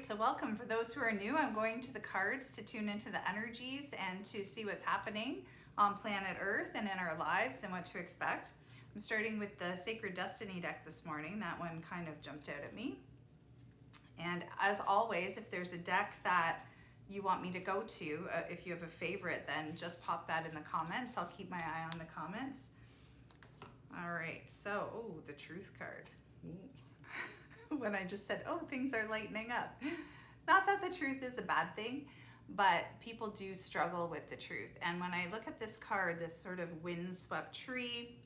right, so welcome. For those who are new, I'm going to the cards to tune into the energies and to see what's happening on planet Earth and in our lives and what to expect. I'm starting with the Sacred Destiny deck this morning. That one kind of jumped out at me. And as always, if there's a deck that you want me to go to, if you have a favorite, then just pop that in the comments. I'll keep my eye on the comments. All right, so, oh, the Truth card. When I just said, oh, things are lightening up. Not that the truth is a bad thing, but people do struggle with the truth. And when I look at this card, this sort of windswept tree,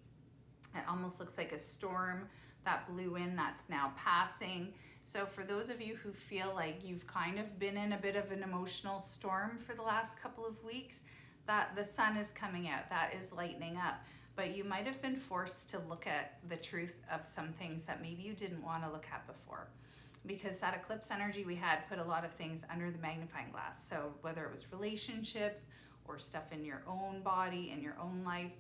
it almost looks like a storm that blew in that's now passing. So for those of you who feel like you've kind of been in a bit of an emotional storm for the last couple of weeks, that the sun is coming out, that is lightening up. But you might have been forced to look at the truth of some things that maybe you didn't want to look at before. Because that eclipse energy we had put a lot of things under the magnifying glass. So whether it was relationships or stuff in your own body, in your own life,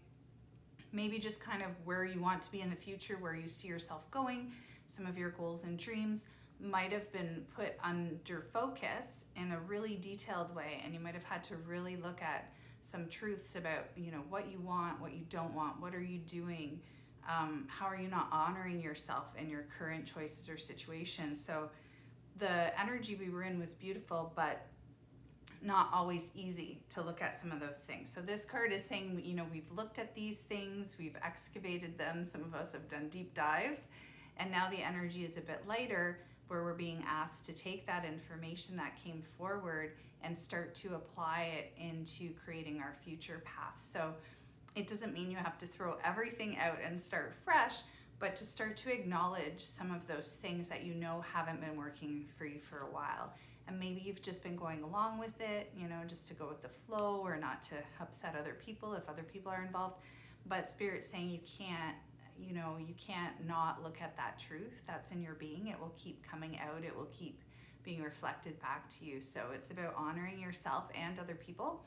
maybe just kind of where you want to be in the future, where you see yourself going, some of your goals and dreams might have been put under focus in a really detailed way, and you might have had to really look at some truths about, you know, what you want, what you don't want, what are you doing, how are you not honoring yourself in your current choices or situations. So the energy we were in was beautiful, but not always easy to look at some of those things. So this card is saying, you know, we've looked at these things, we've excavated them, some of us have done deep dives, and now the energy is a bit lighter, where we're being asked to take that information that came forward and start to apply it into creating our future path. So it doesn't mean you have to throw everything out and start fresh, but to start to acknowledge some of those things that you know haven't been working for you for a while. And maybe you've just been going along with it, you know, just to go with the flow or not to upset other people if other people are involved. But Spirit's saying you can't, you know, you can't not look at that truth that's in your being. It will keep coming out. It will keep being reflected back to you. So it's about honoring yourself and other people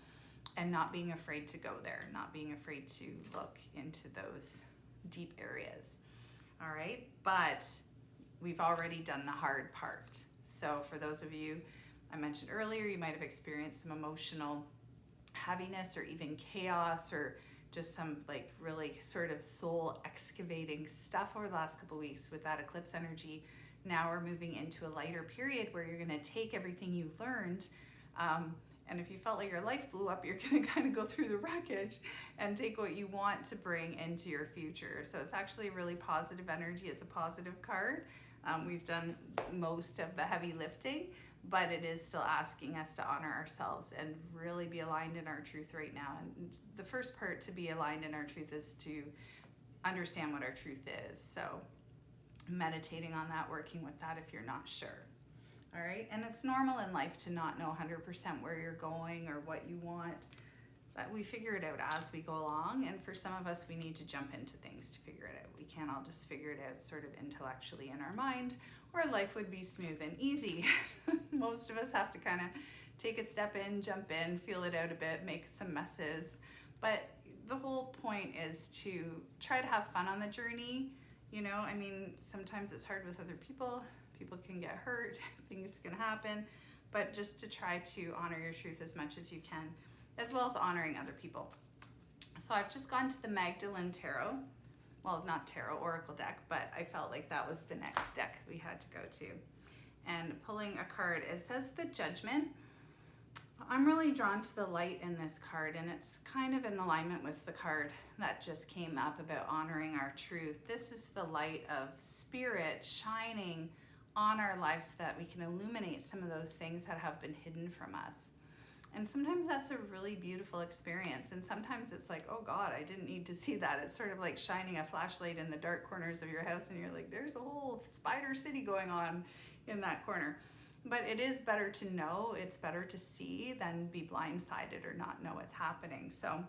and not being afraid to go there, not being afraid to look into those deep areas. All right, but we've already done the hard part. So for those of you, I mentioned earlier, you might have experienced some emotional heaviness or even chaos or just some like really sort of soul excavating stuff over the last couple of weeks with that eclipse energy. Now we're moving into a lighter period where you're going to take everything you learned, and if you felt like your life blew up, you're going to kind of go through the wreckage and take what you want to bring into your future. So it's actually a really positive energy. It's a positive card. We've done most of the heavy lifting, but it is still asking us to honor ourselves and really be aligned in our truth right now. And the first part to be aligned in our truth is to understand what our truth is. So meditating on that, working with that if you're not sure. All right, and it's normal in life to not know 100% where you're going or what you want, but we figure it out as we go along. And for some of us, we need to jump into things to figure it out. We can't all just figure it out sort of intellectually in our mind, or life would be smooth and easy. Most of us have to kind of take a step in, jump in, feel it out a bit, make some messes. But the whole point is to try to have fun on the journey. You know, I mean, sometimes it's hard with other people. People can get hurt, things can happen, but just to try to honor your truth as much as you can, as well as honoring other people. So I've just gone to the Magdalene Tarot. Well, not Tarot, Oracle deck, but I felt like that was the next deck we had to go to. And pulling a card, it says the Judgment. I'm really drawn to the light in this card, and it's kind of in alignment with the card that just came up about honoring our truth. This is the light of Spirit shining on our lives so that we can illuminate some of those things that have been hidden from us. And sometimes that's a really beautiful experience. And sometimes it's like, oh God, I didn't need to see that. It's sort of like shining a flashlight in the dark corners of your house and you're like, there's a whole spider city going on in that corner. But it is better to know, it's better to see than be blindsided or not know what's happening. So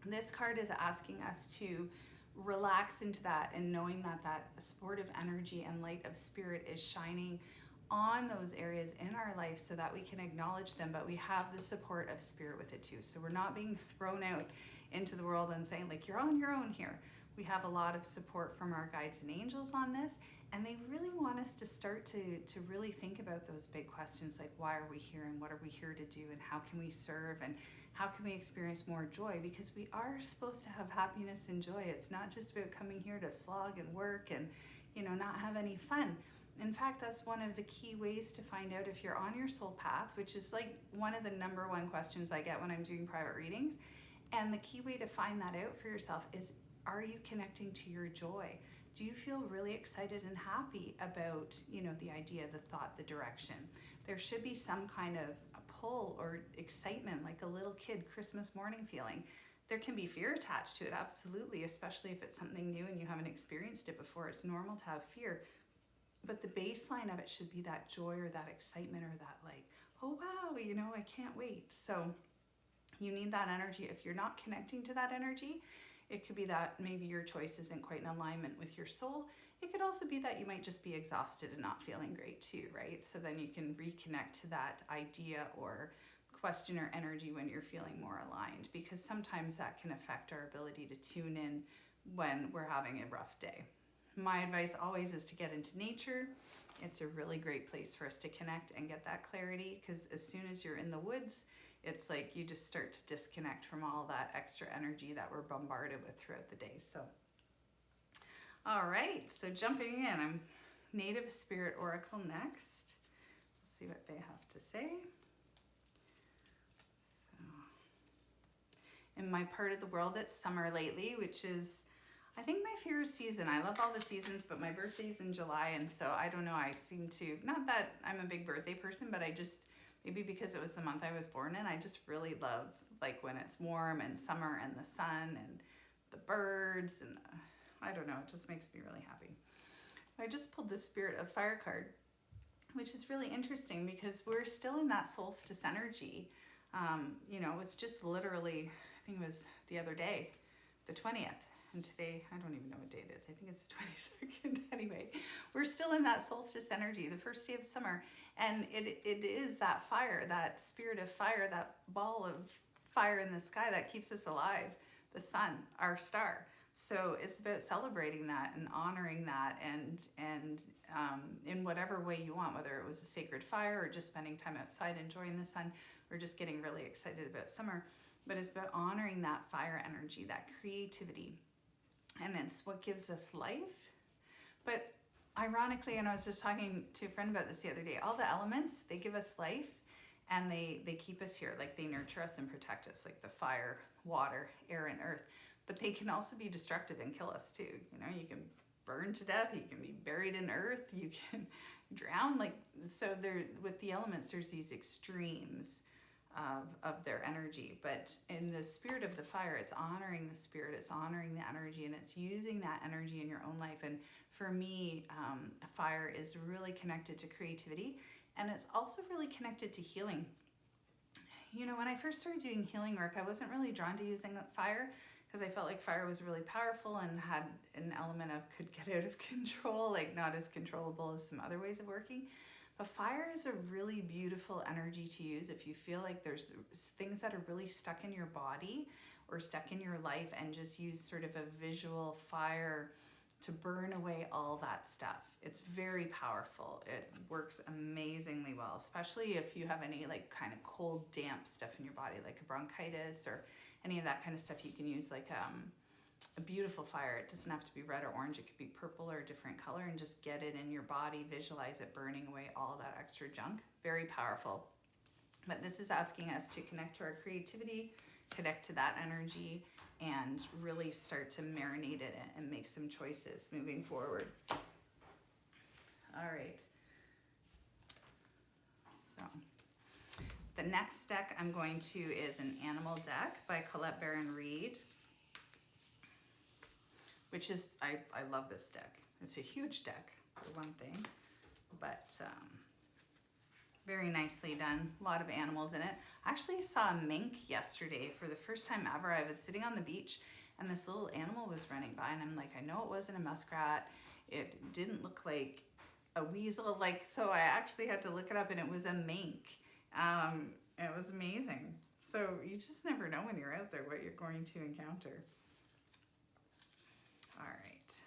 this card is asking us to relax into that and knowing that that supportive energy and light of Spirit is shining on those areas in our life so that we can acknowledge them, but we have the support of Spirit with it too. So we're not being thrown out into the world and saying like, you're on your own here. We have a lot of support from our guides and angels on this, and they really want us to start to really think about those big questions like, why are we here and what are we here to do and how can we serve and how can we experience more joy? Because we are supposed to have happiness and joy. It's not just about coming here to slog and work and, not have any fun. In fact, that's one of the key ways to find out if you're on your soul path, which is like one of the number one questions I get when I'm doing private readings. And the key way to find that out for yourself is, are you connecting to your joy? Do you feel really excited and happy about, the idea, the thought, the direction? There should be some kind of a pull or excitement, like a little kid Christmas morning feeling. There can be fear attached to it, absolutely, especially if it's something new and you haven't experienced it before. It's normal to have fear. But the baseline of it should be that joy or that excitement or that like, oh wow, I can't wait. So you need that energy. If you're not connecting to that energy, it could be that maybe your choice isn't quite in alignment with your soul. It could also be that you might just be exhausted and not feeling great too, right? So then you can reconnect to that idea or question or energy when you're feeling more aligned, because sometimes that can affect our ability to tune in when we're having a rough day. My advice always is to get into nature. It's a really great place for us to connect and get that clarity, because as soon as you're in the woods, it's like you just start to disconnect from all that extra energy that we're bombarded with throughout the day. So, all right, so jumping in, I'm Native Spirit Oracle next. Let's see what they have to say. So, in my part of the world, it's summer lately, which is, I think, my favorite season. I love all the seasons, but my birthday's in July, and so I don't know, I seem to, not that I'm a big birthday person, but I just, maybe because it was the month I was born in, I just really love like when it's warm and summer and the sun and the birds and I don't know, it just makes me really happy. I just pulled the Spirit of Fire card, which is really interesting because we're still in that solstice energy. It was just literally, I think it was the other day, the 20th. And today, I don't even know what day it is. I think it's the 22nd. Anyway, we're still in that solstice energy, the first day of summer. And it is that fire, that spirit of fire, that ball of fire in the sky that keeps us alive, the sun, our star. So it's about celebrating that and honoring that and in whatever way you want, whether it was a sacred fire or just spending time outside enjoying the sun or just getting really excited about summer. But it's about honoring that fire energy, that creativity. And it's what gives us life. But ironically, and I was just talking to a friend about this the other day, all the elements, they give us life and they keep us here. Like they nurture us and protect us, like the fire, water, air, and earth. But they can also be destructive and kill us too. You can burn to death, you can be buried in earth, you can drown. So there, with the elements, there's these extremes of their energy. But in the spirit of the fire, it's honoring the spirit, it's honoring the energy, and it's using that energy in your own life. And for me, fire is really connected to creativity, and it's also really connected to healing. When I first started doing healing work, I wasn't really drawn to using fire because I felt like fire was really powerful and had an element of could get out of control, like not as controllable as some other ways of working. But fire is a really beautiful energy to use if you feel like there's things that are really stuck in your body or stuck in your life, and just use sort of a visual fire to burn away all that stuff. It's very powerful. It works amazingly well, especially if you have any like kind of cold, damp stuff in your body, like a bronchitis or any of that kind of stuff. You can use like a beautiful fire. It doesn't have to be red or orange. It could be purple or a different color, and just get it in your body, visualize it burning away all that extra junk. Very powerful. But this is asking us to connect to our creativity, connect to that energy, and really start to marinate it and make some choices moving forward. All right. So the next deck I'm going to is an animal deck by Colette Baron Reed, which is, I love this deck. It's a huge deck, for one thing, but very nicely done. A lot of animals in it. I actually saw a mink yesterday for the first time ever. I was sitting on the beach and this little animal was running by, and I'm like, I know it wasn't a muskrat. It didn't look like a weasel, so I actually had to look it up, and it was a mink. It was amazing. So you just never know when you're out there what you're going to encounter. All right.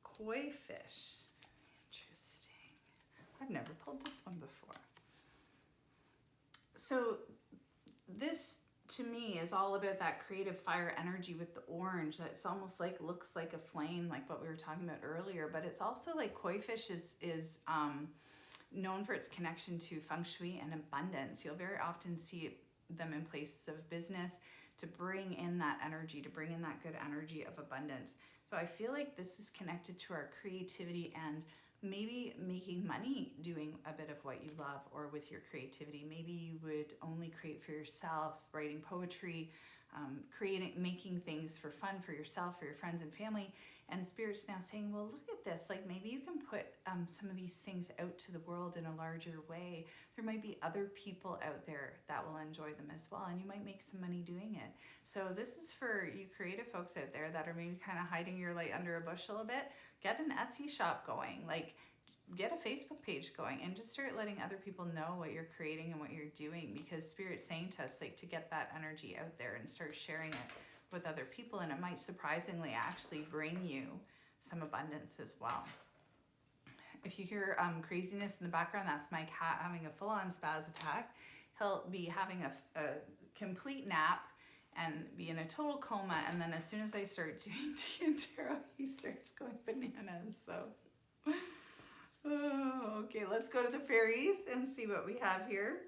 Koi fish. Interesting. I've never pulled this one before. So this to me is all about that creative fire energy with the orange. That's almost like, looks like a flame, like what we were talking about earlier, but it's also like koi fish is known for its connection to feng shui and abundance. You'll very often see them in places of business to bring in that energy, to bring in that good energy of abundance. So I feel like this is connected to our creativity and maybe making money doing a bit of what you love or with your creativity. Maybe you would only create for yourself, writing poetry, making things for fun for yourself, for your friends and family. And Spirit's now saying, well, look at this. Like maybe you can put some of these things out to the world in a larger way. There might be other people out there that will enjoy them as well, and you might make some money doing it. So this is for you creative folks out there that are maybe kind of hiding your light under a bushel a bit. Get an Etsy shop going. Like get a Facebook page going and just start letting other people know what you're creating and what you're doing, because Spirit's saying to us like to get that energy out there and start sharing it with other people, and it might surprisingly actually bring you some abundance as well. If you hear craziness in the background, that's my cat having a full-on spaz attack. He'll be having a complete nap and be in a total coma, and then as soon as I start doing tea and tarot, he starts going bananas. So okay, let's go to the fairies and see what we have here.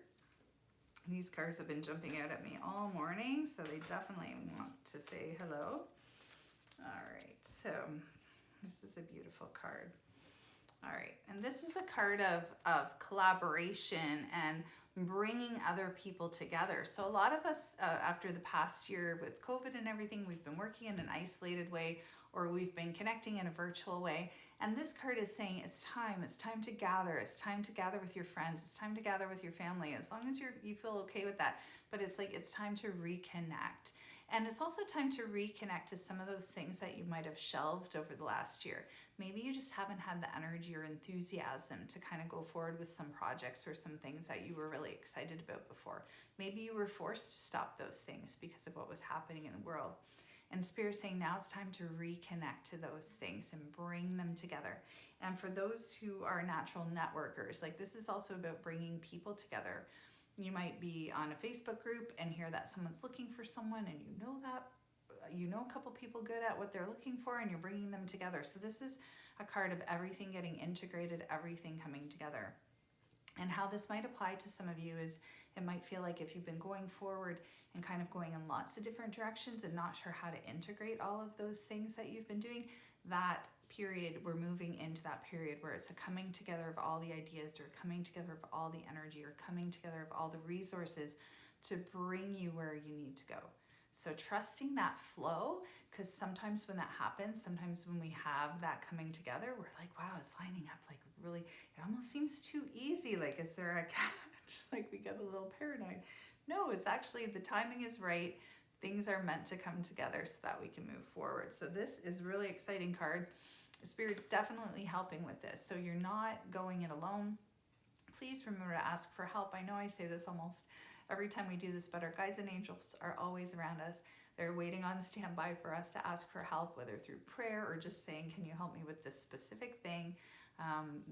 These cards have been jumping out at me all morning, so they definitely want to say hello. All right, so this is a beautiful card. All right, and this is a card of collaboration and bringing other people together. So a lot of us, after the past year with COVID and everything, we've been working in an isolated way, or we've been connecting in a virtual way. And this card is saying it's time to gather. It's time to gather with your friends. It's time to gather with your family, as long as you feel okay with that. But it's like, it's time to reconnect. And it's also time to reconnect to some of those things that you might have shelved over the last year. Maybe you just haven't had the energy or enthusiasm to kind of go forward with some projects or some things that you were really excited about before. Maybe you were forced to stop those things because of what was happening in the world. And Spirit's saying now it's time to reconnect to those things and bring them together. And for those who are natural networkers, like this is also about bringing people together. You might be on a Facebook group and hear that someone's looking for someone, and you know a couple people good at what they're looking for, and you're bringing them together. So this is a card of everything getting integrated, everything coming together. And how this might apply to some of you is it might feel like if you've been going forward and kind of going in lots of different directions and not sure how to integrate all of those things that you've been doing, that period, we're moving into that period where it's a coming together of all the ideas, or coming together of all the energy, or coming together of all the resources to bring you where you need to go. So trusting that flow, because sometimes when that happens, sometimes when we have that coming together, we're like, wow, it's lining up like really, it almost seems too easy. Like, is there a catch? Like we get a little paranoid. No, it's actually the timing is right. Things are meant to come together so that we can move forward. So this is a really exciting card. Spirit's definitely helping with this. So you're not going it alone. Please remember to ask for help. I know I say this almost every time we do this, but our guides and angels are always around us. They're waiting on standby for us to ask for help, whether through prayer or just saying, can you help me with this specific thing?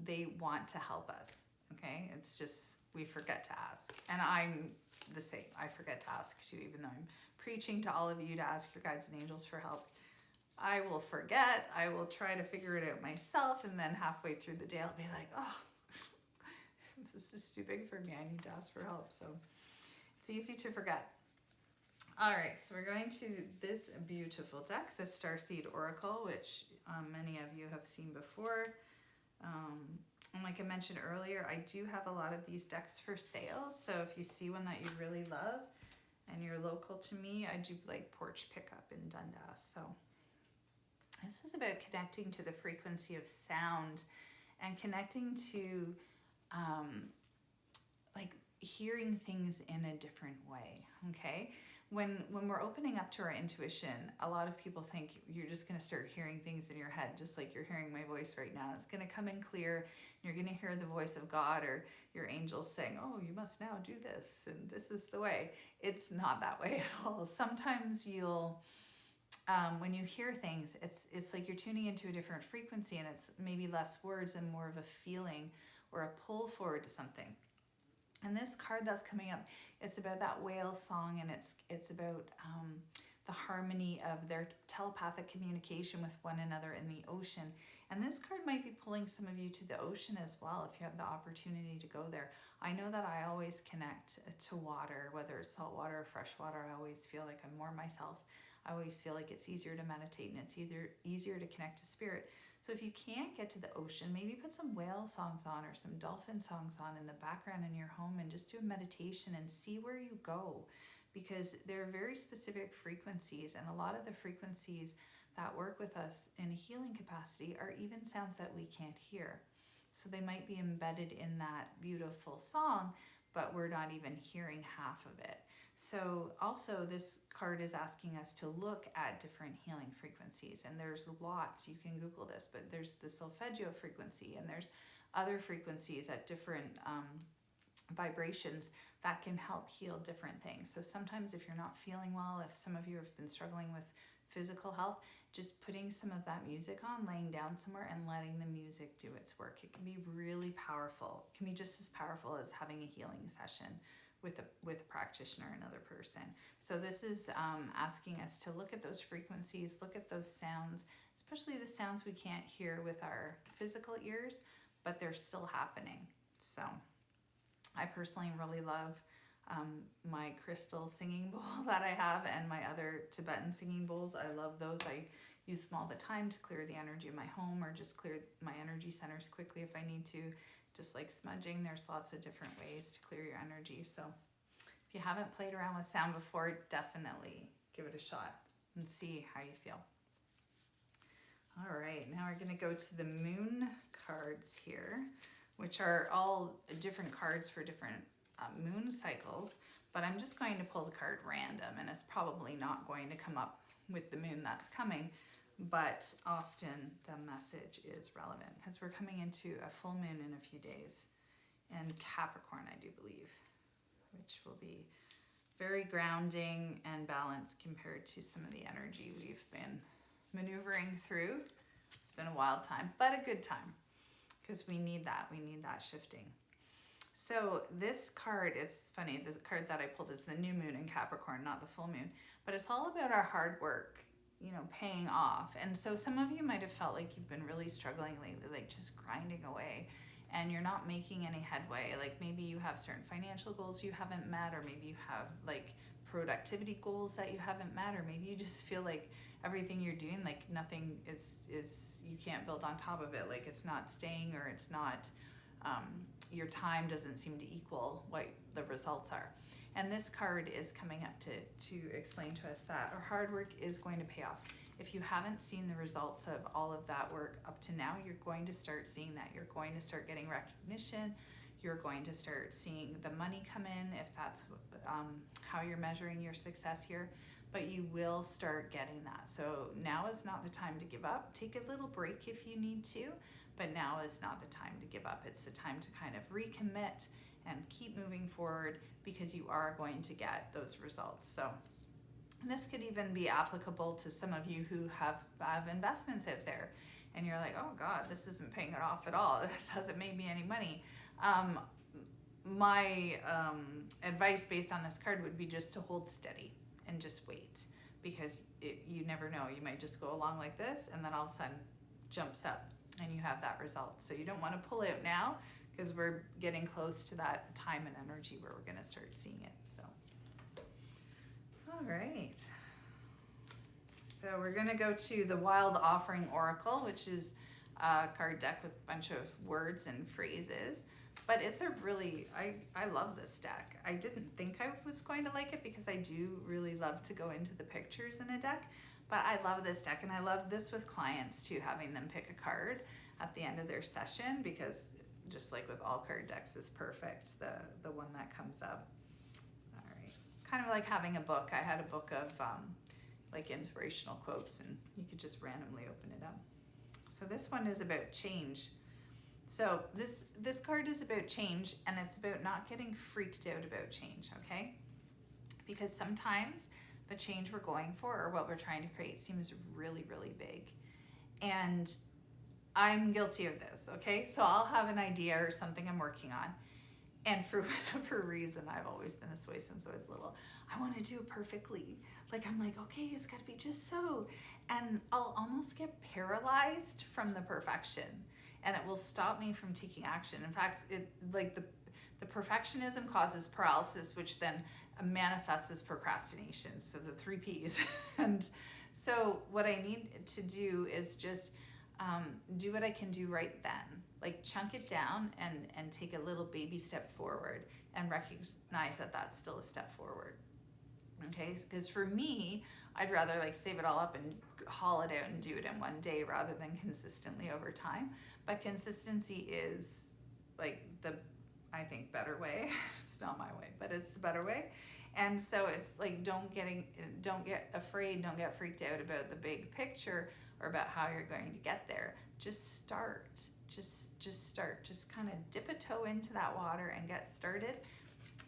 They want to help us, okay? It's just, we forget to ask. And I'm the same. I forget to ask too, even though I'm preaching to all of you to ask your guides and angels for help. I will forget. I will try to figure it out myself, and then halfway through the day, I'll be like, oh, this is too big for me. I need to ask for help. So it's easy to forget. All right, so we're going to this beautiful deck, the Starseed Oracle, which many of you have seen before. And like I mentioned earlier, I do have a lot of these decks for sale. So if you see one that you really love and you're local to me, I do like porch pickup in Dundas. So this is about connecting to the frequency of sound and connecting to like hearing things in a different way, okay? When we're opening up to our intuition, a lot of people think you're just going to start hearing things in your head, just like you're hearing my voice right now. It's going to come in clear. You're going to hear the voice of God or your angels saying, oh, you must now do this, and this is the way. It's not that way at all. Sometimes you'll when you hear things, it's like you're tuning into a different frequency, and it's maybe less words and more of a feeling or a pull forward to something. And this card that's coming up, it's about that whale song, and it's about the harmony of their telepathic communication with one another in the ocean. And this card might be pulling some of you to the ocean as well if you have the opportunity to go there. I know that I always connect to water, whether it's salt water or fresh water. I always feel like I'm more myself. I always feel like it's easier to meditate, and it's easier to connect to spirit. So if you can't get to the ocean, maybe put some whale songs on or some dolphin songs on in the background in your home, and just do a meditation and see where you go, because they're very specific frequencies, and a lot of the frequencies that work with us in a healing capacity are even sounds that we can't hear. So they might be embedded in that beautiful song, but we're not even hearing half of it. So also this card is asking us to look at different healing frequencies, and there's lots. You can Google this, but there's the solfeggio frequency, and there's other frequencies at different vibrations that can help heal different things. So sometimes if you're not feeling well, if some of you have been struggling with physical health, just putting some of that music on, laying down somewhere and letting the music do its work. It can be really powerful. It can be just as powerful as having a healing session with a practitioner, another person. So this is asking us to look at those frequencies, look at those sounds, especially the sounds we can't hear with our physical ears, but they're still happening. So I personally really love my crystal singing bowl that I have, and my other Tibetan singing bowls. I love those. I use them all the time to clear the energy of my home, or just clear my energy centers quickly if I need to. Just like smudging, there's lots of different ways to clear your energy. So if you haven't played around with sound before, definitely give it a shot and see how you feel. All right, now we're going to go to the moon cards here, which are all different cards for different moon cycles, but I'm just going to pull the card random, and it's probably not going to come up with the moon that's coming, but often the message is relevant because we're coming into a full moon in a few days, and Capricorn, I do believe, which will be very grounding and balanced compared to some of the energy we've been maneuvering through. It's been a wild time, but a good time, because we need that shifting. So this card, it's funny, the card that I pulled is the new moon in Capricorn, not the full moon, but it's all about our hard work, paying off. And so some of you might have felt like you've been really struggling lately, like just grinding away, and you're not making any headway. Like maybe you have certain financial goals you haven't met, or maybe you have like productivity goals that you haven't met, or maybe you just feel like everything you're doing, like nothing is you can't build on top of it, like it's not staying, or it's not your time doesn't seem to equal what the results are. And this card is coming up to explain to us that our hard work is going to pay off. If you haven't seen the results of all of that work up to now, you're going to start seeing that. You're going to start getting recognition. You're going to start seeing the money come in, if that's how you're measuring your success here. But you will start getting that. So now is not the time to give up. Take a little break if you need to, but now is not the time to give up. It's the time to kind of recommit and keep moving forward, because you are going to get those results. So this could even be applicable to some of you who have investments out there, and you're like, oh God, this isn't paying it off at all. This hasn't made me any money. My advice based on this card would be just to hold steady and just wait, because you never know. You might just go along like this, and then all of a sudden jumps up and you have that result. So you don't want to pull out now, because we're getting close to that time and energy where we're going to start seeing it. So, all right. So we're going to go to the Wild Offering Oracle, which is a card deck with a bunch of words and phrases. But it's a really, I love this deck. I didn't think I was going to like it, because I do really love to go into the pictures in a deck. But I love this deck, and I love this with clients too, having them pick a card at the end of their session, because just like with all card decks, is perfect, the one that comes up. All right, kind of like having a book. I had a book of like inspirational quotes, and you could just randomly open it up. So this one is about change. So this card is about change, and it's about not getting freaked out about change, okay? Because sometimes the change we're going for or what we're trying to create seems really, really big. And I'm guilty of this, okay? So I'll have an idea or something I'm working on. And for whatever reason, I've always been this way since I was little. I want to do it perfectly. Like, I'm like, okay, it's got to be just so. And I'll almost get paralyzed from the perfection. And it will stop me from taking action. In fact, the perfectionism causes paralysis, which then manifests as procrastination. So the 3 Ps. And so what I need to do is just do what I can do right then. Like chunk it down and take a little baby step forward and recognize that that's still a step forward. Okay, because for me, I'd rather like save it all up and haul it out and do it in one day rather than consistently over time. But consistency is like I think, better way. It's not my way, but it's the better way. And so it's like, don't get afraid, don't get freaked out about the big picture or about how you're going to get there. Just start, just start, just kind of dip a toe into that water and get started.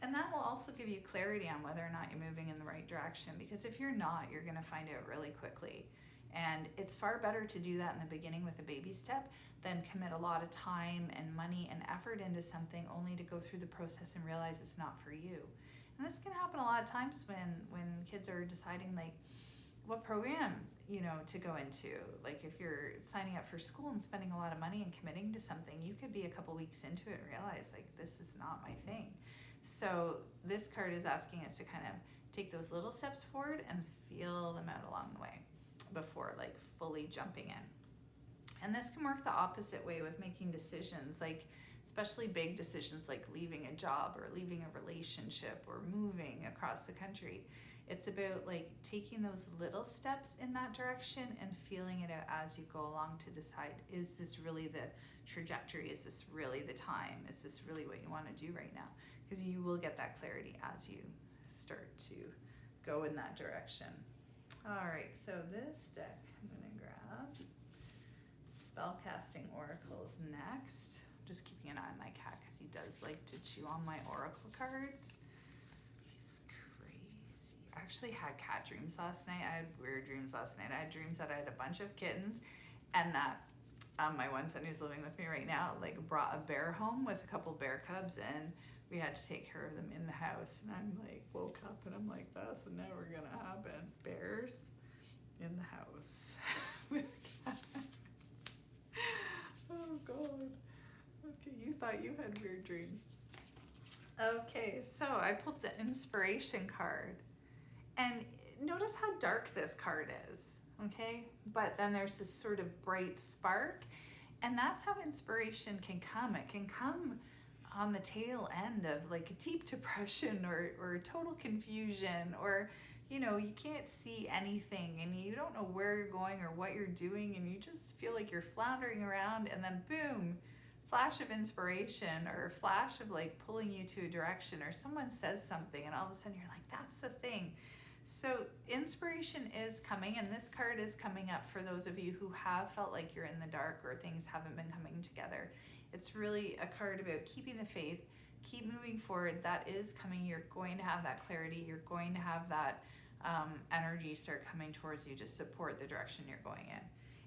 And that will also give you clarity on whether or not you're moving in the right direction, because if you're not, you're going to find out really quickly. And it's far better to do that in the beginning with a baby step than commit a lot of time and money and effort into something only to go through the process and realize it's not for you. And this can happen a lot of times when kids are deciding like what program, to go into. Like if you're signing up for school and spending a lot of money and committing to something, you could be a couple weeks into it and realize like, this is not my thing. So this card is asking us to kind of take those little steps forward and feel them out along the way before like fully jumping in. And this can work the opposite way with making decisions, like especially big decisions like leaving a job or leaving a relationship or moving across the country. It's about like taking those little steps in that direction and feeling it out as you go along to decide, is this really the trajectory? Is this really the time? Is this really what you want to do right now? Because you will get that clarity as you start to go in that direction. All right, so this deck I'm going to grab. Spellcasting Oracles next. I'm just keeping an eye on my cat because he does like to chew on my oracle cards. He's crazy. I actually had cat dreams last night. I had weird dreams last night. I had dreams that I had a bunch of kittens and that my one son who's living with me right now like brought a bear home with a couple bear cubs, and we had to take care of them in the house. And I'm like, woke up and I'm like, that's never gonna happen. Bears in the house with cats. Oh God. Okay, you thought you had weird dreams. Okay, so I pulled the inspiration card. And notice how dark this card is, okay? But then there's this sort of bright spark. And that's how inspiration can come. It can come on the tail end of like a deep depression or total confusion, or you can't see anything and you don't know where you're going or what you're doing, and you just feel like you're floundering around, and then boom, flash of inspiration or flash of like pulling you to a direction, or someone says something and all of a sudden you're like, that's the thing. So inspiration is coming, and this card is coming up for those of you who have felt like you're in the dark or things haven't been coming together. It's really a card about keeping the faith, keep moving forward. That is coming. You're going to have that clarity. You're going to have that energy start coming towards you to support the direction you're going in.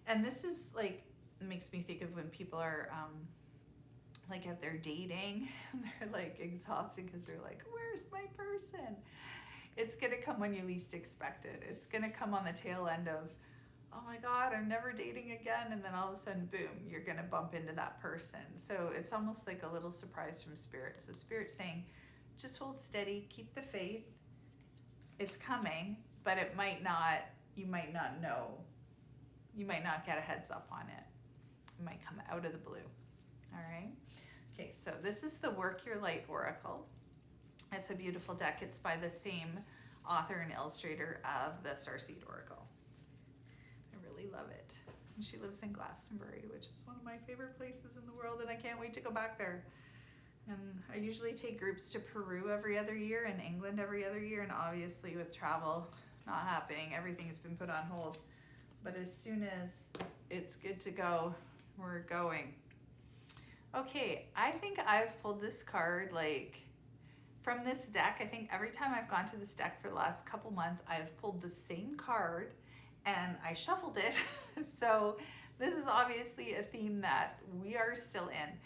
And this is like, makes me think of when people are like if they're dating and they're like exhausted because they're like, where's my person? It's going to come when you least expect it. It's going to come on the tail end of, oh my God, I'm never dating again. And then all of a sudden, boom, you're going to bump into that person. So it's almost like a little surprise from Spirit. So Spirit's saying, just hold steady, keep the faith. It's coming, but it might not, you might not know. You might not get a heads up on it. It might come out of the blue. All right. Okay, so this is the Work Your Light Oracle. It's a beautiful deck. It's by the same author and illustrator of the Starseed Oracle. I really love it. And she lives in Glastonbury, which is one of my favorite places in the world, and I can't wait to go back there. And I usually take groups to Peru every other year and England every other year, and obviously with travel not happening, everything has been put on hold. But as soon as it's good to go, we're going. Okay, I think I've pulled this card like from this deck, I think every time I've gone to this deck for the last couple months, I've pulled the same card and I shuffled it. So this is obviously a theme that we are still in.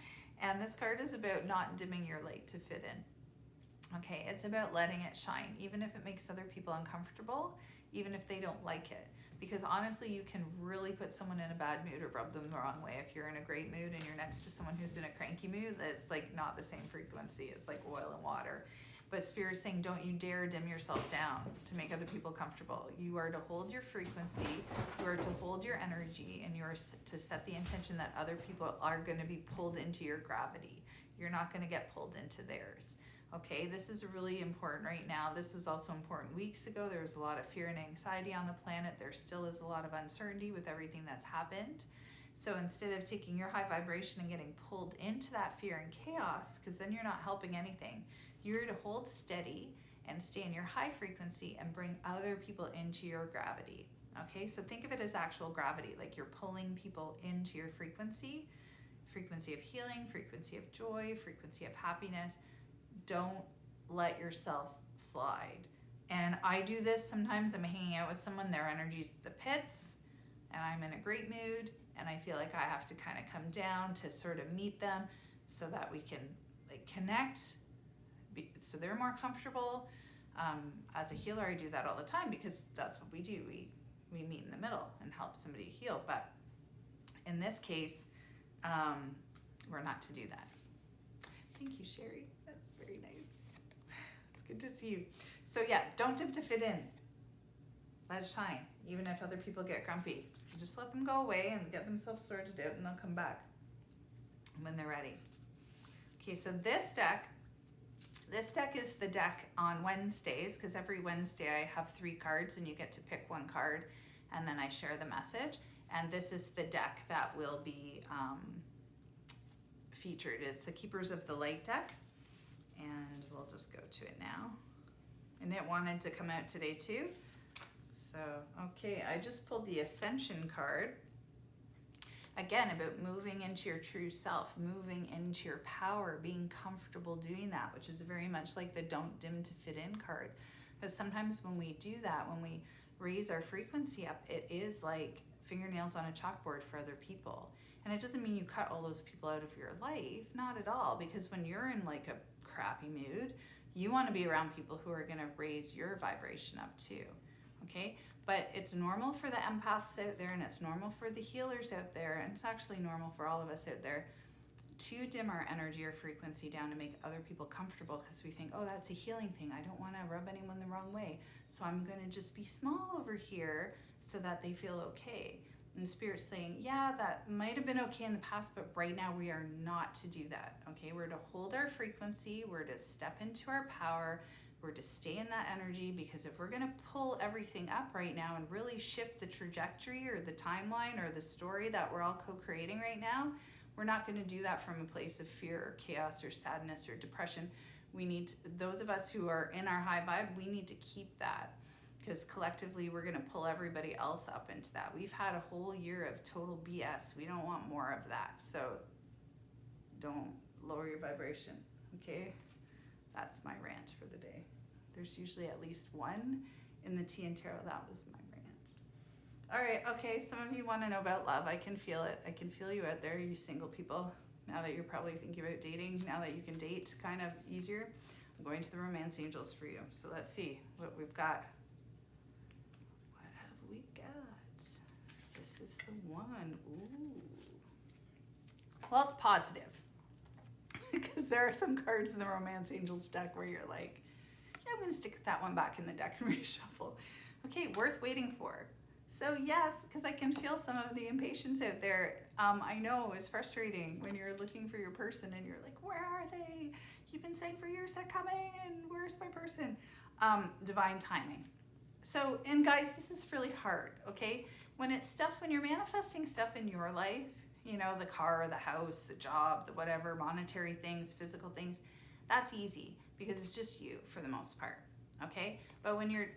And this card is about not dimming your light to fit in. Okay, it's about letting it shine, even if it makes other people uncomfortable, even if they don't like it. Because honestly, you can really put someone in a bad mood or rub them the wrong way. If you're in a great mood and you're next to someone who's in a cranky mood, that's like not the same frequency. It's like oil and water. But Spirit's saying, don't you dare dim yourself down to make other people comfortable. You are to hold your frequency, you are to hold your energy, and you are to set the intention that other people are going to be pulled into your gravity. You're not going to get pulled into theirs. Okay, this is really important right now. This was also important weeks ago. There was a lot of fear and anxiety on the planet. There still is a lot of uncertainty with everything that's happened. So instead of taking your high vibration and getting pulled into that fear and chaos, because then you're not helping anything, you're to hold steady and stay in your high frequency and bring other people into your gravity. Okay, so think of it as actual gravity, like you're pulling people into your frequency of healing, frequency of joy, frequency of happiness. Don't let yourself slide. And I do this sometimes. I'm hanging out with someone, their energy's the pits, and I'm in a great mood, and I feel like I have to kind of come down to sort of meet them so that we can like connect, so they're more comfortable. As a healer, I do that all the time because that's what we do. We meet in the middle and help somebody heal. But in this case, we're not to do that. Thank you, Sherry. That's very nice. It's good to see you. So yeah, don't dim to fit in. Let it shine, even if other people get grumpy. Just let them go away and get themselves sorted out, and they'll come back when they're ready. Okay, so this deck is the deck on Wednesdays, because every Wednesday I have 3 cards and you get to pick one card and then I share the message. And this is the deck that will be featured. It's the Keepers of the Light deck, and we'll just go to it now. And it wanted to come out today too. So, okay, I just pulled the Ascension card. Again, about moving into your true self, moving into your power, being comfortable doing that, which is very much like the don't dim to fit in card. Because sometimes when we do that, when we raise our frequency up, it is like fingernails on a chalkboard for other people. And it doesn't mean you cut all those people out of your life, not at all, because when you're in like a crappy mood, you want to be around people who are going to raise your vibration up too. Okay, but it's normal for the empaths out there, and it's normal for the healers out there, and it's actually normal for all of us out there to dim our energy or frequency down to make other people comfortable, because we think, oh, that's a healing thing. I don't want to rub anyone the wrong way, so I'm going to just be small over here so that they feel okay. And Spirit's saying, yeah, that might have been okay in the past, but right now we are not to do that. Okay, we're to hold our frequency, we're to step into our power, we're to stay in that energy, because if we're going to pull everything up right now and really shift the trajectory or the timeline or the story that we're all co-creating right now, we're not going to do that from a place of fear or chaos or sadness or depression. We need to, those of us who are in our high vibe, we need to keep that, because collectively we're going to pull everybody else up into that. We've had a whole year of total BS. We don't want more of that. So don't lower your vibration, okay? That's my rant for the day. There's usually at least one in the tea and tarot. That was my rant. All right, okay, some of you want to know about love. I can feel it. I can feel you out there, you single people. Now that you're probably thinking about dating, now that you can date kind of easier, I'm going to the romance angels for you. So let's see what we've got. What have we got? This is the one. Ooh. Well, it's positive. Because there are some cards in the Romance Angels deck where you're like, yeah, I'm going to stick that one back in the deck and reshuffle. Okay, worth waiting for. So yes, because I can feel some of the impatience out there. I know it's frustrating when you're looking for your person and you're like, where are they? You've been saying for years they're coming, and where's my person? Divine timing. So, and guys, this is really hard, okay? When it's stuff, when you're manifesting stuff in your life, you know, the car, the house, the job, the whatever, monetary things, physical things, that's easy because it's just you for the most part, okay? But when you're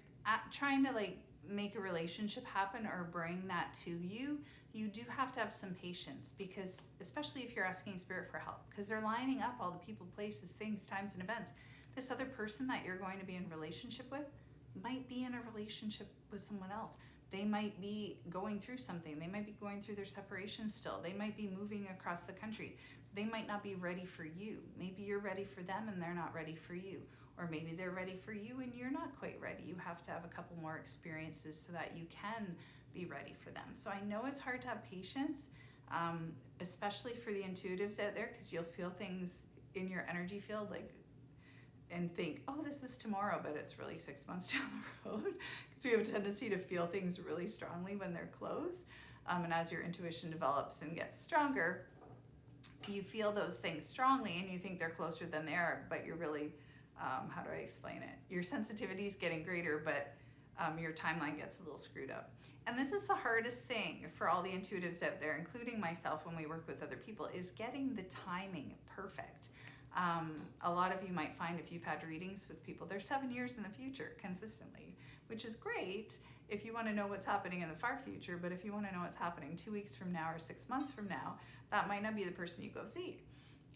trying to like make a relationship happen or bring that to you, you do have to have some patience, because especially if you're asking Spirit for help, because they're lining up all the people, places, things, times, and events this other person that you're going to be in relationship with might be in a relationship with someone else. They might be going through something. They might be going through their separation still. They might be moving across the country. They might not be ready for you. Maybe you're ready for them and they're not ready for you. Or maybe they're ready for you and you're not quite ready. You have to have a couple more experiences so that you can be ready for them. So I know it's hard to have patience, especially for the intuitives out there, because you'll feel things in your energy field and think, oh, this is tomorrow, but it's really 6 months down the road. Because we have a tendency to feel things really strongly when they're close. And as your intuition develops and gets stronger, you feel those things strongly and you think they're closer than they are, but you're really, how do I explain it? Your sensitivity is getting greater, but your timeline gets a little screwed up. And this is the hardest thing for all the intuitives out there, including myself when we work with other people, is getting the timing perfect. A lot of you might find if you've had readings with people, they're 7 years in the future consistently, which is great if you want to know what's happening in the far future. But if you want to know what's happening 2 weeks from now or 6 months from now, that might not be the person you go see.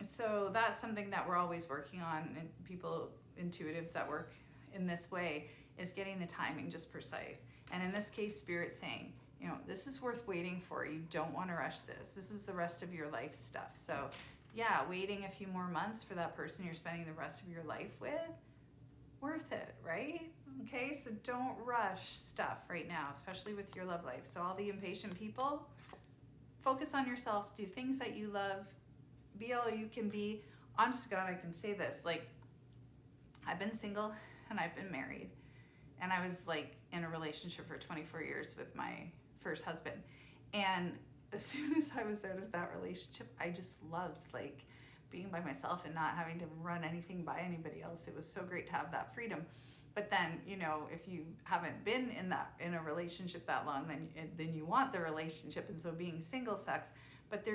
So that's something that we're always working on, and people, intuitives that work in this way, is getting the timing just precise. And in this case, Spirit saying, you know, this is worth waiting for. You don't want to rush this. This is the rest of your life stuff. So yeah, waiting a few more months for that person you're spending the rest of your life with, worth it, right? Okay, so don't rush stuff right now, especially with your love life. So all the impatient people, focus on yourself, do things that you love, be all you can be. Honest to God, I can say this, like, I've been single and I've been married, and I was like in a relationship for 24 years with my first husband. And as soon as I was out of that relationship, I just loved like being by myself and not having to run anything by anybody else. It was so great to have that freedom. But then, you know, if you haven't been in a relationship that long, then you want the relationship, and so being single sucks. But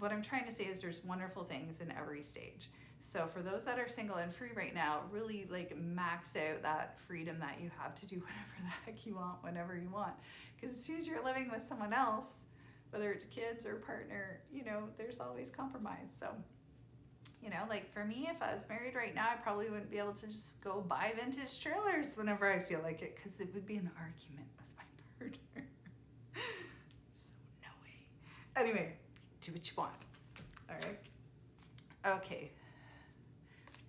what I'm trying to say is there's wonderful things in every stage. So for those that are single and free right now, really like max out that freedom that you have to do whatever the heck you want, whenever you want. Because as soon as you're living with someone else, whether it's kids or partner, you know, there's always compromise. So, you know, like for me, if I was married right now, I probably wouldn't be able to just go buy vintage trailers whenever I feel like it, because it would be an argument with my partner. So no way. Anyway, do what you want. All right. Okay.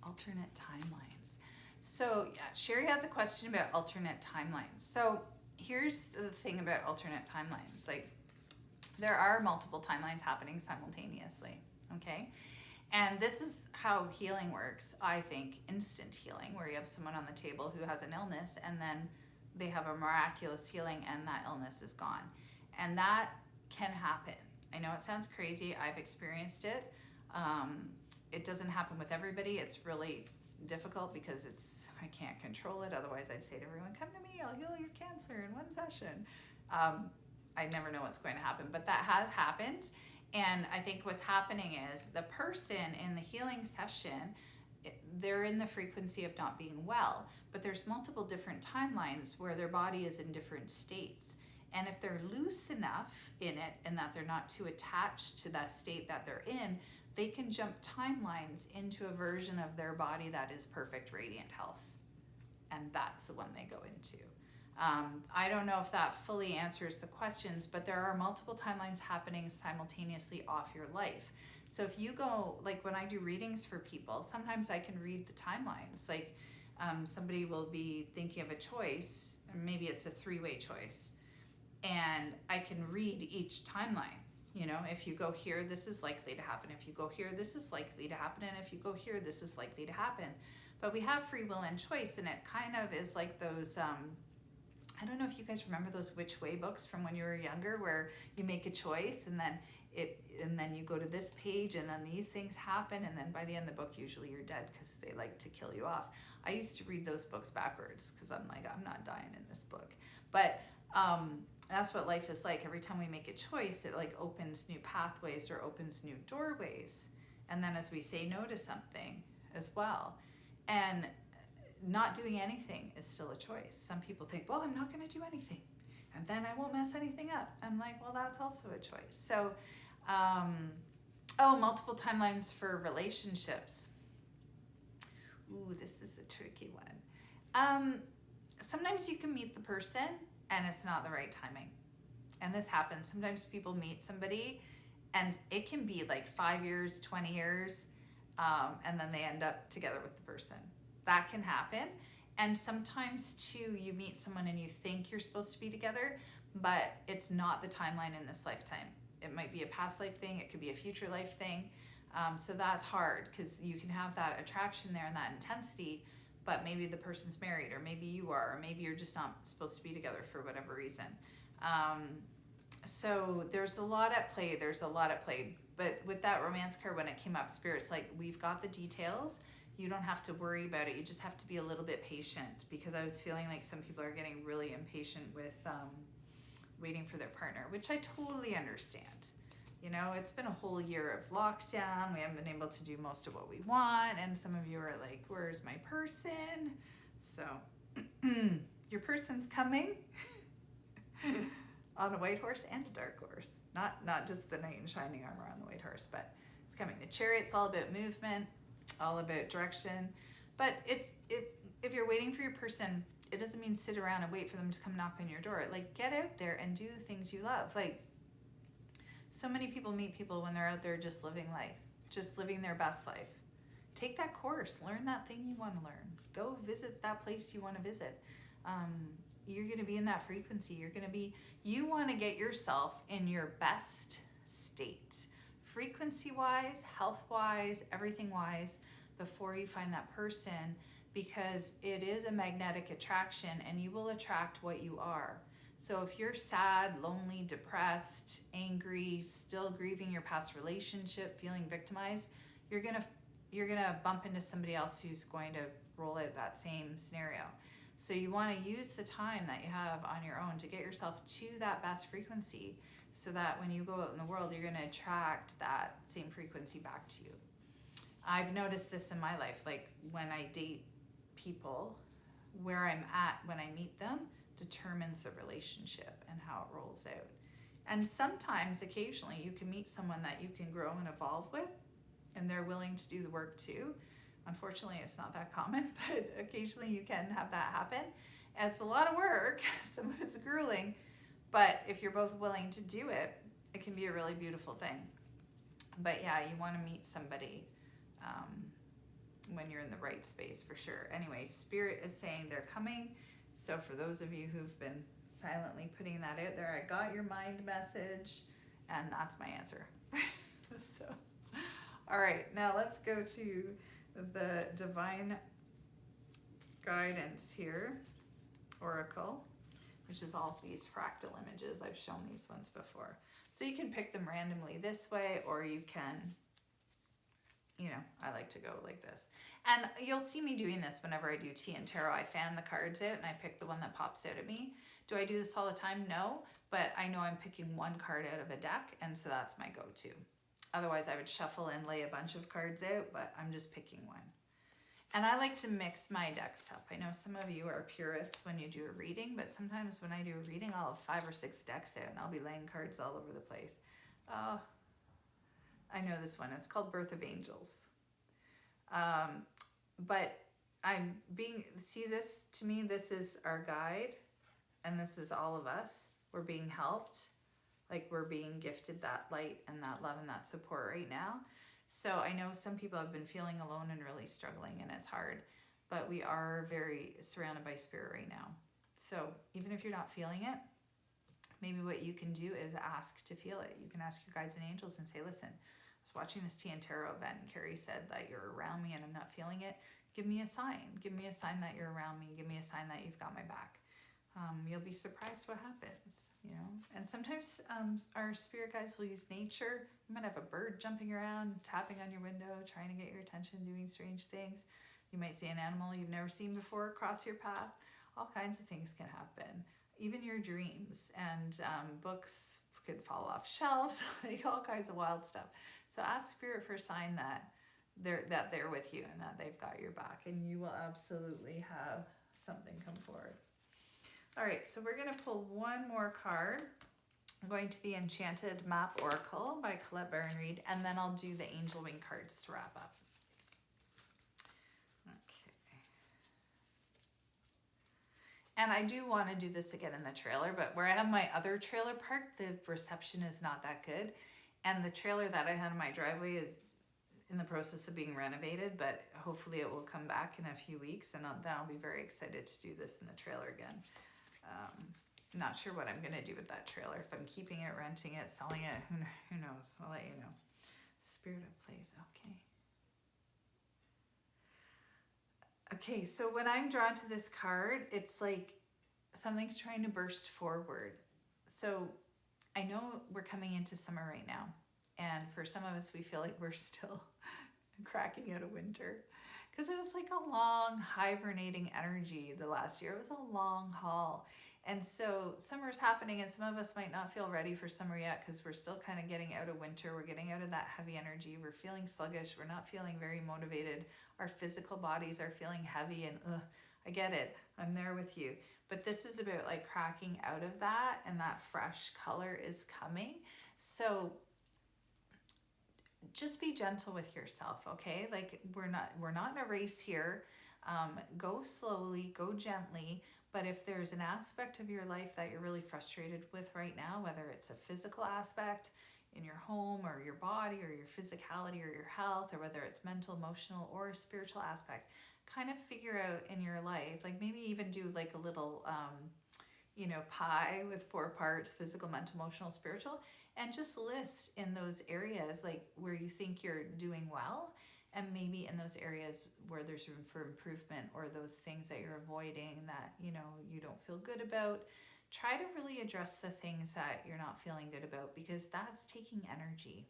Alternate timelines. So yeah, Sherry has a question about alternate timelines. So here's the thing about alternate timelines. Like, there are multiple timelines happening simultaneously, okay? And this is how healing works, I think, instant healing, where you have someone on the table who has an illness and then they have a miraculous healing and that illness is gone. And that can happen. I know it sounds crazy. I've experienced it. It doesn't happen with everybody. It's really difficult because I can't control it. Otherwise, I'd say to everyone, come to me, I'll heal your cancer in one session. I never know what's going to happen, but that has happened. And I think what's happening is the person in the healing session, they're in the frequency of not being well, but there's multiple different timelines where their body is in different states. And if they're loose enough in it and that they're not too attached to that state that they're in, they can jump timelines into a version of their body that is perfect, radiant health. And that's the one they go into. I don't know if that fully answers the questions, but there are multiple timelines happening simultaneously off your life. So if you go, like when I do readings for people, sometimes I can read the timelines. Like somebody will be thinking of a choice, maybe it's a 3-way choice, and I can read each timeline. You know, if you go here, this is likely to happen. If you go here, this is likely to happen. And if you go here, this is likely to happen. But we have free will and choice, and it kind of is like those, I don't know if you guys remember those Which Way books from when you were younger, where you make a choice and then you go to this page and then these things happen, and then by the end of the book, usually you're dead because they like to kill you off. I used to read those books backwards because I'm like, I'm not dying in this book. But that's what life is like. Every time we make a choice, it like opens new pathways or opens new doorways. And then as we say no to something as well. And not doing anything is still a choice. Some people think, well, I'm not going to do anything, and then I won't mess anything up. I'm like, well, that's also a choice. So, multiple timelines for relationships. Ooh, this is a tricky one. Sometimes you can meet the person and it's not the right timing. And this happens. Sometimes people meet somebody and it can be like 5 years, 20 years, and then they end up together with the person. That can happen. And sometimes too, you meet someone and you think you're supposed to be together, but it's not the timeline in this lifetime. It might be a past life thing. It could be a future life thing. So that's hard because you can have that attraction there and that intensity, but maybe the person's married, or maybe you are, or maybe you're just not supposed to be together for whatever reason. So there's a lot at play. But with that romance card, when it came up, Spirit's like, we've got the details. You don't have to worry about it. You just have to be a little bit patient, because I was feeling like some people are getting really impatient with waiting for their partner, which I totally understand. You know, it's been a whole year of lockdown. We haven't been able to do most of what we want. And some of you are like, where's my person? So your person's coming on a white horse and a dark horse. Not just the knight in shining armor on the white horse, but it's coming. The Chariot's all about movement, all about direction. But it's if you're waiting for your person, it doesn't mean sit around and wait for them to come knock on your door. Like, get out there and do the things you love. Like, so many people meet people when they're out there just living life, just living their best life. Take that course, learn that thing you want to learn. Go visit that place you want to visit. You're going to be in that frequency. You want to get yourself in your best state, frequency-wise, health-wise, everything-wise, before you find that person, because it is a magnetic attraction and you will attract what you are. So if you're sad, lonely, depressed, angry, still grieving your past relationship, feeling victimized, you're gonna bump into somebody else who's going to roll out that same scenario. So you want to use the time that you have on your own to get yourself to that best frequency, so that when you go out in the world, you're going to attract that same frequency back to you. I've noticed this in my life, like when I date people, where I'm at when I meet them determines the relationship and how it rolls out. And sometimes, occasionally, you can meet someone that you can grow and evolve with, and they're willing to do the work too. Unfortunately, it's not that common, but occasionally you can have that happen. And it's a lot of work. Some of it's grueling, but if you're both willing to do it, it can be a really beautiful thing. But yeah, you want to meet somebody when you're in the right space, for sure. Anyway, Spirit is saying they're coming. So for those of you who've been silently putting that out there, I got your mind message, and that's my answer. So, all right, now let's go to the Divine Guidance here, Oracle, which is all these fractal images. I've shown these ones before. So you can pick them randomly this way, or you can, you know, I like to go like this. And you'll see me doing this whenever I do tea and tarot. I fan the cards out and I pick the one that pops out at me. Do I do this all the time? No, but I know I'm picking one card out of a deck, and so that's my go-to. Otherwise, I would shuffle and lay a bunch of cards out, but I'm just picking one. And I like to mix my decks up. I know some of you are purists when you do a reading, but sometimes when I do a reading, I'll have 5 or 6 decks out and I'll be laying cards all over the place. I know this one. It's called Birth of Angels. But see this, to me, this is our guide, and this is all of us. We're being helped. Like, we're being gifted that light and that love and that support right now. So I know some people have been feeling alone and really struggling, and it's hard, but we are very surrounded by Spirit right now. So even if you're not feeling it, maybe what you can do is ask to feel it. You can ask your guides and angels and say, listen, I was watching this tea and tarot event, and Kerri said that you're around me and I'm not feeling it. Give me a sign. Give me a sign that you're around me. Give me a sign that you've got my back. You'll be surprised what happens, you know. And sometimes our spirit guides will use nature. You might have a bird jumping around, tapping on your window, trying to get your attention, doing strange things. You might see an animal you've never seen before cross your path. All kinds of things can happen. Even your dreams, and books could fall off shelves, like all kinds of wild stuff. So ask Spirit for a sign that they're with you and that they've got your back, and you will absolutely have something come forward. All right, so we're going to pull one more card. I'm going to the Enchanted Map Oracle by Colette Baron Reid, and then I'll do the Angel Wing cards to wrap up. Okay. And I do want to do this again in the trailer, but where I have my other trailer parked, the reception is not that good. And the trailer that I had in my driveway is in the process of being renovated, but hopefully it will come back in a few weeks, and then I'll be very excited to do this in the trailer again. Not sure what I'm going to do with that trailer. If I'm keeping it, renting it, selling it, who knows? I'll let you know. Spirit of Place, okay. Okay, so when I'm drawn to this card, it's like something's trying to burst forward. So I know we're coming into summer right now. And for some of us, we feel like we're still cracking out of winter. Because it was like a long hibernating energy the last year. It was a long haul. And so summer's happening, and some of us might not feel ready for summer yet because we're still kind of getting out of winter. We're getting out of that heavy energy. We're feeling sluggish. We're not feeling very motivated. Our physical bodies are feeling heavy, and I get it. I'm there with you. But this is about like cracking out of that, and that fresh color is coming. So just be gentle with yourself, okay? Like we're not in a race here. Go slowly, go gently. But if there's an aspect of your life that you're really frustrated with right now, whether it's a physical aspect in your home or your body or your physicality or your health, or whether it's mental, emotional, or a spiritual aspect, kind of figure out in your life, like maybe even do like a little, pie with 4 parts, physical, mental, emotional, spiritual, and just list in those areas like where you think you're doing well, and maybe in those areas where there's room for improvement, or those things that you're avoiding that you don't feel good about. Try to really address the things that you're not feeling good about, because that's taking energy.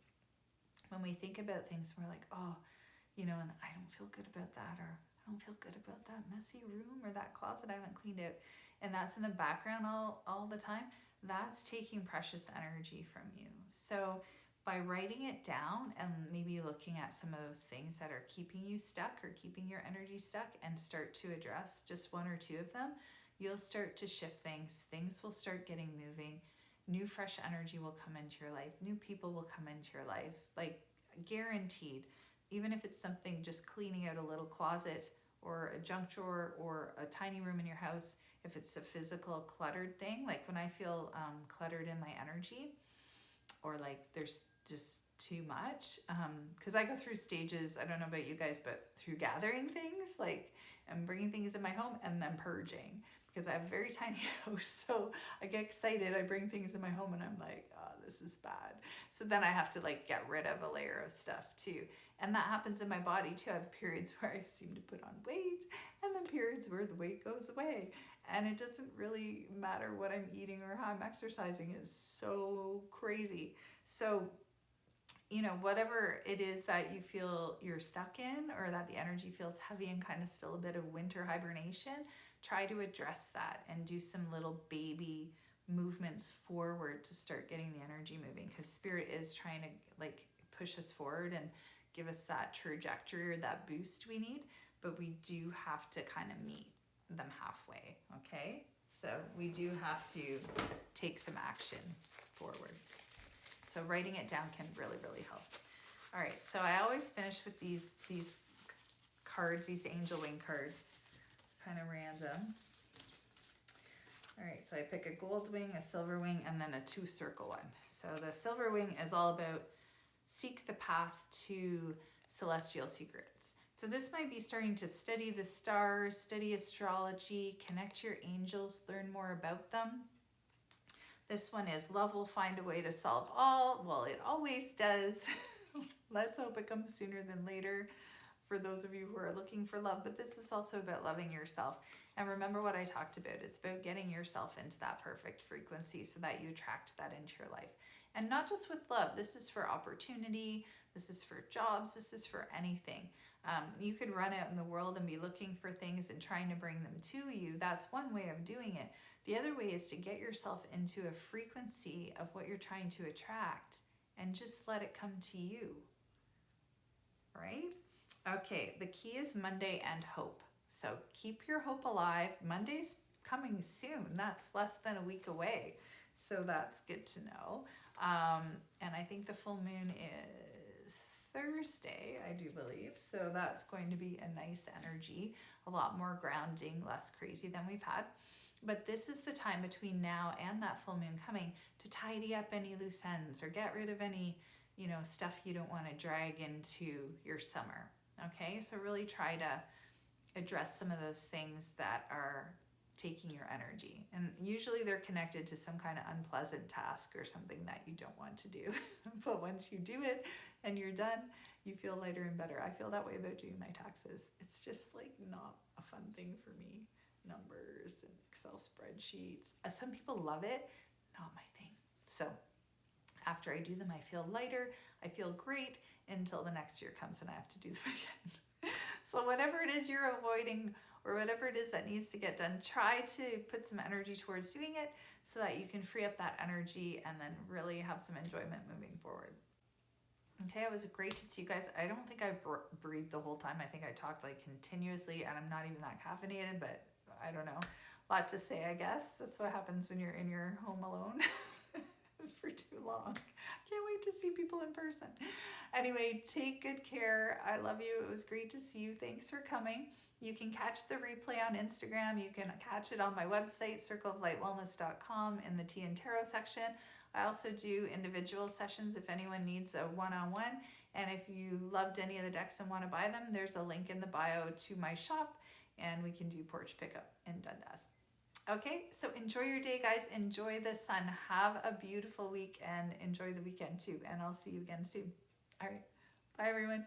When we think about things, we're like, and I don't feel good about that, or I don't feel good about that messy room or that closet I haven't cleaned out, and that's in the background all the time. That's taking precious energy from you. So by writing it down and maybe looking at some of those things that are keeping you stuck or keeping your energy stuck, and start to address just 1 or 2 of them, you'll start to shift things. Things will start getting moving. New fresh energy will come into your life. New people will come into your life, like guaranteed. Even if it's something just cleaning out a little closet or a junk drawer or a tiny room in your house, if it's a physical cluttered thing, like when I feel cluttered in my energy, or like there's just too much, because I go through stages, I don't know about you guys, but through gathering things, like I'm bringing things in my home and then purging, because I have a very tiny house. So I get excited, I bring things in my home and I'm like, oh, this is bad. So then I have to like get rid of a layer of stuff too. And that happens in my body too. I have periods where I seem to put on weight, and then periods where the weight goes away. And it doesn't really matter what I'm eating or how I'm exercising. Is so crazy. So, whatever it is that you feel you're stuck in, or that the energy feels heavy and kind of still a bit of winter hibernation, try to address that and do some little baby movements forward to start getting the energy moving, because Spirit is trying to like push us forward and give us that trajectory or that boost we need, but we do have to kind of meet them halfway, okay? So we do have to take some action forward. So writing it down can really, really help. All right, so I always finish with these cards, these angel wing cards, kind of random. All right, so I pick a gold wing, a silver wing, and then a 2 circle one. So the silver wing is all about seek the path to celestial secrets. So this might be starting to study the stars, study astrology, connect your angels, learn more about them. This one is love will find a way to solve all. Well, it always does. Let's hope it comes sooner than later for those of you who are looking for love. But this is also about loving yourself. And remember what I talked about. It's about getting yourself into that perfect frequency so that you attract that into your life. And not just with love. This is for opportunity. This is for jobs. This is for anything. You could run out in the world and be looking for things and trying to bring them to you. That's one way of doing it. The other way is to get yourself into a frequency of what you're trying to attract and just let it come to you. Right? Okay, the key is Monday and hope. So keep your hope alive. Monday's coming soon. That's less than a week away. So that's good to know. And I think the full moon is Thursday, I do believe. So that's going to be a nice energy, a lot more grounding, less crazy than we've had. But this is the time between now and that full moon coming to tidy up any loose ends or get rid of any, stuff you don't want to drag into your summer. Okay, so really try to address some of those things that are taking your energy. And usually they're connected to some kind of unpleasant task or something that you don't want to do. But once you do it and you're done, you feel lighter and better. I feel that way about doing my taxes. It's just like not a fun thing for me. Numbers and Excel spreadsheets. Some people love it, not my thing. So after I do them, I feel lighter, I feel great until the next year comes and I have to do them again. So whatever it is you're avoiding or whatever it is that needs to get done, try to put some energy towards doing it so that you can free up that energy and then really have some enjoyment moving forward. Okay, it was great to see you guys. I don't think I breathed the whole time. I think I talked like continuously and I'm not even that caffeinated, but I don't know. A lot to say, I guess. That's what happens when you're in your home alone for too long. Can't wait to see people in person. Anyway, take good care. I love you. It was great to see you. Thanks for coming. You can catch the replay on Instagram. You can catch it on my website, circleoflightwellness.com, in the Tea and Tarot section. I also do individual sessions if anyone needs a one-on-one. And if you loved any of the decks and want to buy them, there's a link in the bio to my shop, and we can do porch pickup in Dundas. Okay, so enjoy your day, guys. Enjoy the sun. Have a beautiful week and enjoy the weekend too. And I'll see you again soon. All right, bye everyone.